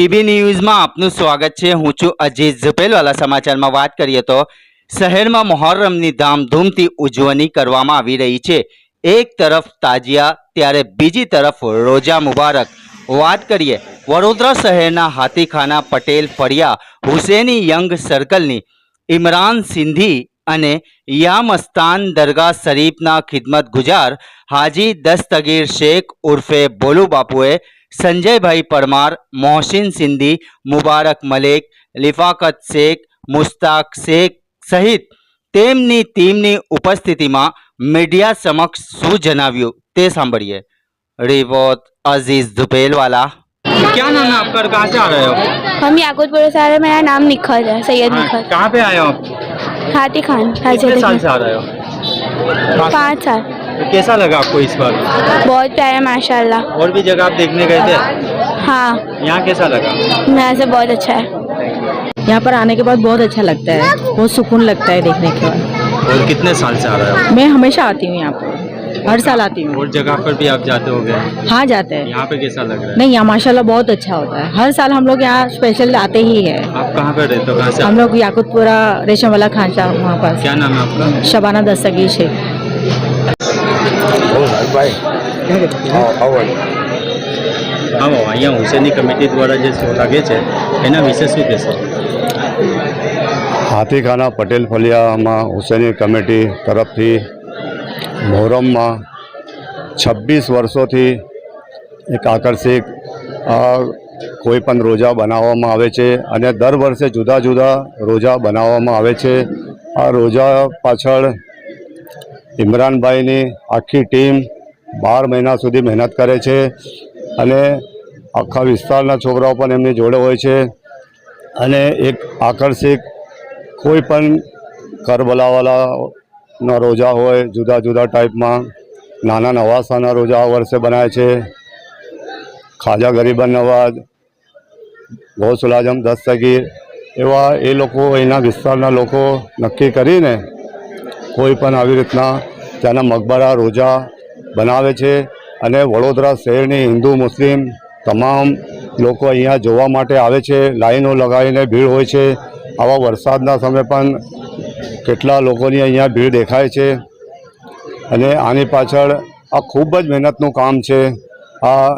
PB ન્યૂઝમાં આપનું સ્વાગત છે। હું છું અજીત ઝુપેલવાલા। સમાચારમાં વાત કરીએ તો શહેરમાં મોહર્રમની ધામધૂમથી ઉજવણી કરવામાં આવી રહી છે। એક તરફ તાજિયા ત્યારે બીજી તરફ રોજા મુબારક। વાત કરીએ વડોદરા શહેરના હાથીખાના પટેલ ફળિયા હુસેની યંગ સર્કલની ઇમરાન સિંધી અને યામસ્તાન દરગાહ શરીફના ખિદમત ગુજાર હાજી દસ્તગીર શેખ ઉર્ફે બોલુ બાપુએ સંજયભાઈ પરમાર, મોહસિન સિંધી, મુબારક મલેક, લિફાકત શેખ, મુસ્તાક શેખ સહિત તેમની ટીમની ઉપસ્થિતિમાં મીડિયા સમક્ષ શું જણાવ્યું તે સાંભળીએ। रिपोर्ट अजीज झुपेलवाला। क्या नाम है आपका, कहाँ से आ रहे हो? हम याकूतपुर से आ रहे हैं। मेरा नाम निखत है, सैयद निखत। कहाँ पे आए हो आप? हाथी खान। कितने साल से आ रहे हो? 5 साल। तो कैसा लगा आपको इस बार? बहुत प्यारा माशाल्लाह। और भी जगह आप देखने गए थे? हाँ, यहाँ कैसा लगा? यहाँ से बहुत अच्छा है। यहाँ पर आने के बाद बहुत अच्छा लगता है, बहुत सुकून लगता है देखने के बाद। और कितने साल से आ रहे हो? मैं हमेशा आती हूँ यहाँ पर, हर साल आती हूँ। और जगह पर भी आप जाते होगे? हाँ जाते हैं। यहाँ पे कैसा लग रहा है? नहीं, यहाँ माशाल्लाह बहुत अच्छा होता है। हर साल हम लोग यहाँ स्पेशल आते ही है। आप कहाँ पे रहते हो, कहाँ से? हम लोग याकूतपुरा रेशम वाला खानचा वहाँ पर। क्या नाम है आपका? शबाना दस्तगीर शेख। અહીંયા હુસેની કમિટી દ્વારા જે લાગે છે એના વિશે શું કહેશો? હાથીખાના પટેલ ફળિયામાં હુસેની કમિટી તરફથી મોહરમમાં 26 વર્ષોથી એક આકર્ષક કોઈ પણ રોજા બનાવવામાં આવે છે અને દર વર્ષે જુદા જુદા રોજા બનાવવામાં આવે છે। આ રોજા પાછળ ઇમરાનભાઈની આખી ટીમ 12 મહિના સુધી મહેનત કરે છે અને આખા વિસ્તારના છોકરાઓ પણ એમની જોડે હોય છે અને એક આકર્ષક કોઈ પણ કરબલાવાલાના રોજા હોય જુદા જુદા ટાઈપમાં નાના નવાસાના રોજા આ વર્ષે બનાવે છે। ખ્વાજા ગરીબન નવાજ, ગૌસુલ આઝમ દસ્તગીર એવા એ લોકો એના વિસ્તારના લોકો નક્કી કરીને કોઈ પણ આવી રીતના ત્યાંના મકબરા રોજા બનાવે છે અને વડોદરા શહેરની હિન્દુ મુસ્લિમ તમામ લોકો અહીંયા જોવા માટે આવે છે। લાઈનો લગાવીને ભીડ હોય છે। આવા વરસાદના સમયે પણ કેટલા લોકોની અહીંયા ભીડ દેખાય છે અને આની પાછળ આ ખૂબ જ મહેનતનું કામ છે। આ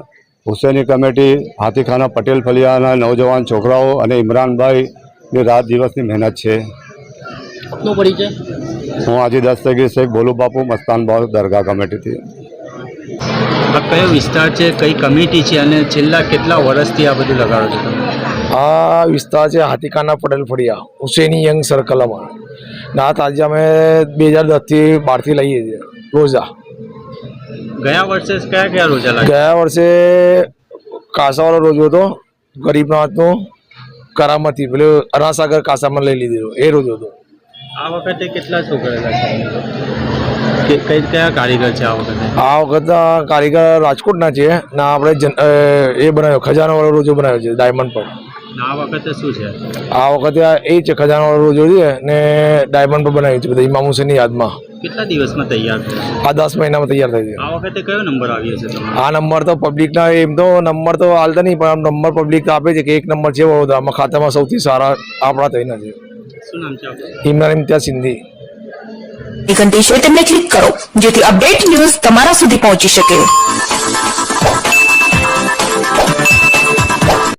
હુસેની કમિટી હાથીખાના પટેલ ફળિયાના નવજવાન છોકરાઓ અને ઇમરાનભાઈની રાત દિવસની મહેનત છે। આપનો પરિચય? હું હાજી દસ્તગીર શેખ બોલુ બાપુ, મસ્તાન બાવ દરગાહ કમિટીથી। આ કયો વિસ્તાર છે, કઈ કમિટી છે અને છેલ્લા કેટલા વર્ષથી આ બધું લગાડો છો તમે? આ વિસ્તાર છે હાથીખાના પટેલ ફળિયા હુસેની યંગ સર્કલમાં। ના આજે અમે 2010થી 12થી લઈએ છીએ રોજા। ગયા વર્ષે કયા કયા રોજા લાગ્યા? ગયા વર્ષે કાસાવાળો રોજો હતો, ગરીબનાથનો કરામતી પેલો અનાસાગર કાસામાં લઈ લીધેલો એ રોજો હતો। આ વખતે કેટલા છોકરા લાગ્યા? કઈ કયા કારીગર છે આ વખતે? આ વખત કારીગર રાજકોટના છે ને આપણે એ બનાવ્યો ખજાનાવાળો રોજો બનાવ્યો છે ડાયમંડ પર। આ વખતે શું છે? આ વખતે એ છે ખજાનાવાળો રોજો છે ને ડાયમંડ પર બનાવ્યું છે બધા ઇમામ હુસેનની યાદમાં। કેટલા દિવસમાં તૈયાર થયા? આ 10 મહિનામાં તૈયાર થઈ છે। આ વખતે કયો નંબર આવ્યો છે તમારો? આ નંબર તો પબ્લિકના એમ તો નંબર તો હાલતા નહીં પણ નંબર પબ્લિક આપે છે કે 1 નંબર છે વડોદરામાં ખાતામાં સૌથી સારા આપણા થઈને છે। શું નામ છે આપનું? ઇમરાન ઇમ્તિયાઝ સિંધી। ઘંટી છે તેમને ક્લિક કરો જેથી અપડેટ ન્યૂઝ તમારા સુધી પહોંચી શકે।